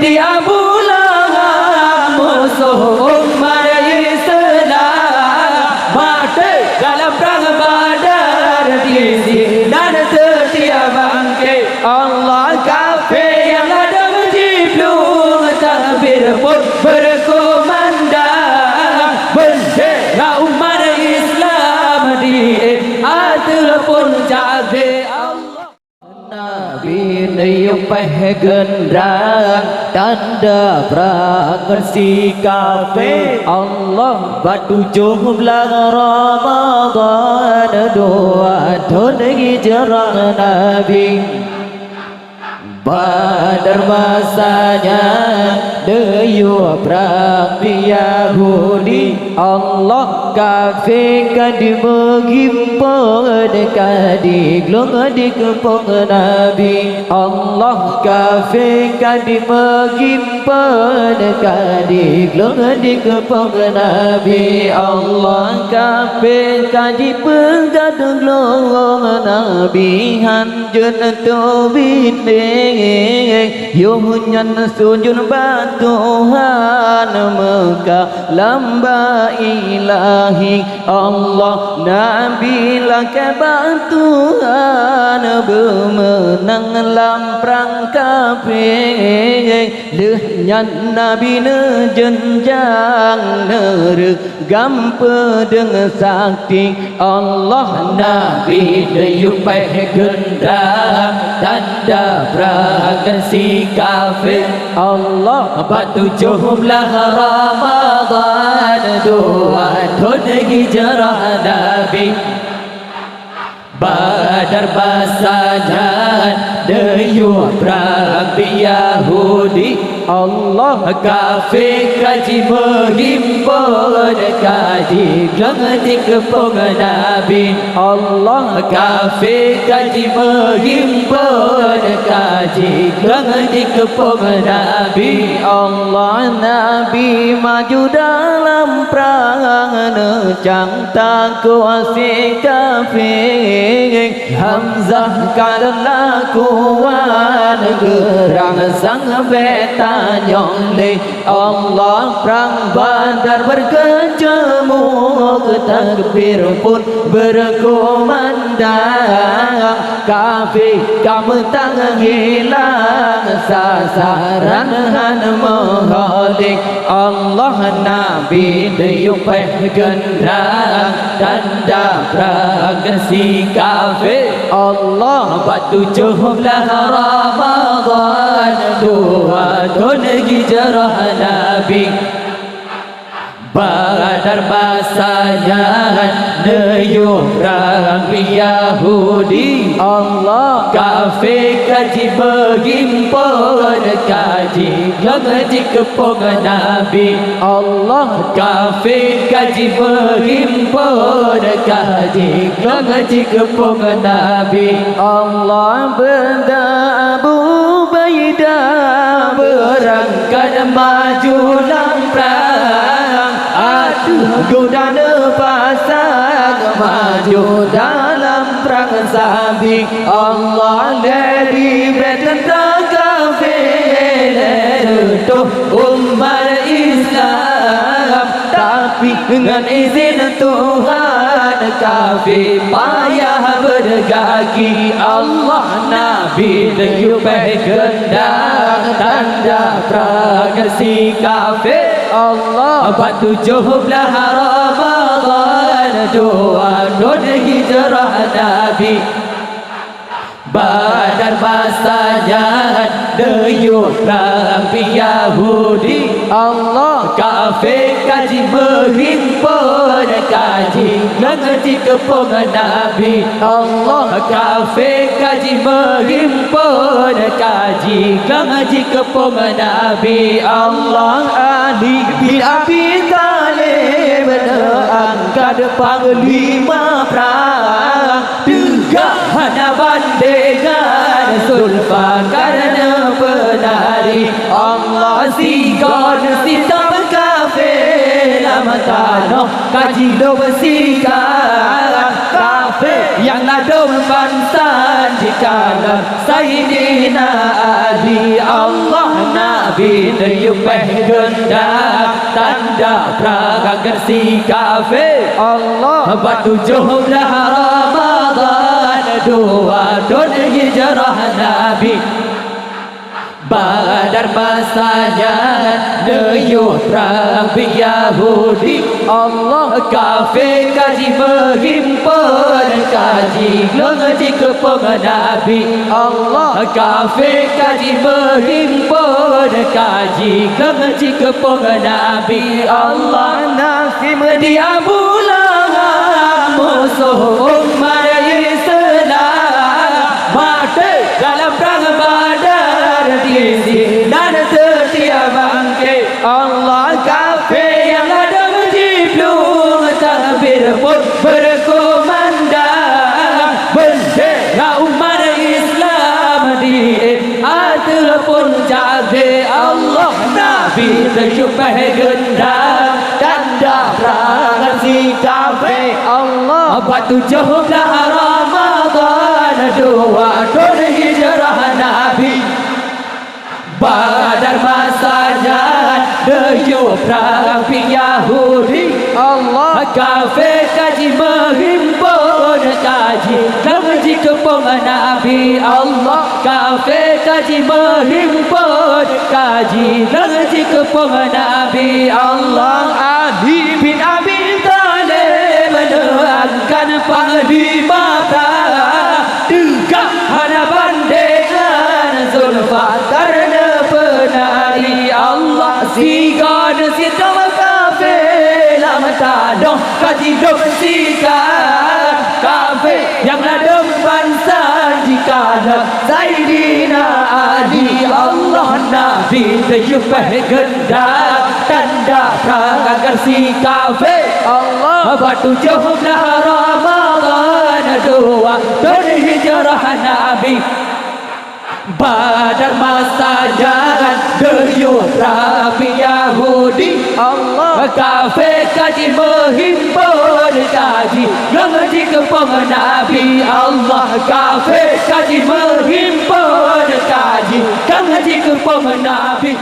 dia bulan musuh umat Islam mati dalam perang Badar di sinar setia bangkit. Allah kafir yang ada menjiplung takbir pun berkumandang, bendera umat Islam di atas pun jaga Allah. Nabi niup gendang tanda perang si kafir. Allah batu jumlah Ramadan 2 tahun hijrah Nabi. Badar masanya dayuh perang Yahudi. Allah kafir kadi mengimpun kadi glong di kepung Nabi. Allah kafir kadi mengimpun kadi glong di kepung Nabi. Allah kafir kadi penggadung glong Nabi hanjun tubin Yuhunyan sujud batuhan Mekah lamba ilahi. Allah Nabi laka batuhan bermenang lamprang kafir. Lehnya Nabi nejenjang neregam pedeng sakti. Allah Nabi deyupai gendang tanda perang si kafir. Allah batu jumlah Ramadan 2 tahun hijrah Nabi. Badar basanya dayuh perang Yahudi. Allah kafir kaji menghimpun kaji glong di kepung Nabi. Allah kafir kaji menghimpun kaji glong di kepung Nabi. Allah Nabi maju dalam perang necang takut si kafir. Hamzah kalah kuat gerang sang beta nyongle. Allah perang Badar berkecamuk takbir pun berkumandang. Kafir kamu tak hilang sasaran han mohalik. Allah Nabi deyupai gendang tanda perang si kafir. Allah batu jumlah Ramadan 2 tahun hijrah Nabi. Badar basanya dayuh perang Yahudi. Allah kafir kaji menghimpun kaji glong di kepung Nabi. Allah kafir kaji menghimpun kaji glong di kepung Nabi. Allah benda Abu Ubaidah berangkat maju dalam perang. Aduh godana pasang maju dalam perang sabi. Allah dari betentang kafir untuk umat Islam. Tapi dengan izin Tuhan kafir payah bergagi. Allah Nabi deyupai gendang tanda perang si kafir. Allah batu jumlah Ramadan 2 tahun hijrah Nabi. Badar basanya dayuh perang Yahudi. Allah kafir kaji menghimpun kaji glong di kepung Nabi. Allah kafir kaji menghimpun kaji glong di kepung Nabi. Allah Ali bin Abi Talib angkat panglima perang. Tegak bandengan Zulfaqar penari. Allah sigon sitam kafir Lamatano kaji do bersikap kafir yang nado bansan jika Sayyidina Ali. Allah Nabi menyumpah gendak tanda perang si kafir. Allah Batu jumlah Ramadan dua tahun hijrah Nabi. Badar masanya dayuh perang Yahudi. Allah Kafir kaji menghimpun kaji lengaji kepung Nabi. Allah Kafir kaji menghimpun kaji lengaji kepung Nabi. Allah nasi dia bulan musuh umat Islam mati dalam perang Badar di sinar setia bangkit. Allah Kafir yang ada berjiplung takbir pun berkumandang, bendera umat Islam di atas pun jaga. Allah Nabi terjumpa gendang tanda perang si kafir. Allah Batu jumlah Ramadan dua tahun hijrah Nabi. Badar masanya dayuh perang Yahudi. Allah Kafir kaji menghimpun kaji lengaji kepung Nabi. Allah kafir kaji menghimpun kaji lengaji kepung Nabi. Allah Ali bin Abi Thalib menerangkan panglima perang tegak hadapan dengan Zulfikar penari. Allah sigon sitam kafir lam tadong kaji dong sikat kafir yang ladem bansan jika Zaidina Ali. Allah Nabi terjumpa gendang tanda perang agar si kafir. Allah Batu jumlah Ramadan dua tahun hijrah Nabi. Badar masa jangan dayuh perang Yahudi. Allah Kafir kaji menghimpun kaji lengaji kepung Nabi. Allah kafir kaji menghimpun kaji lengaji kepung Nabi.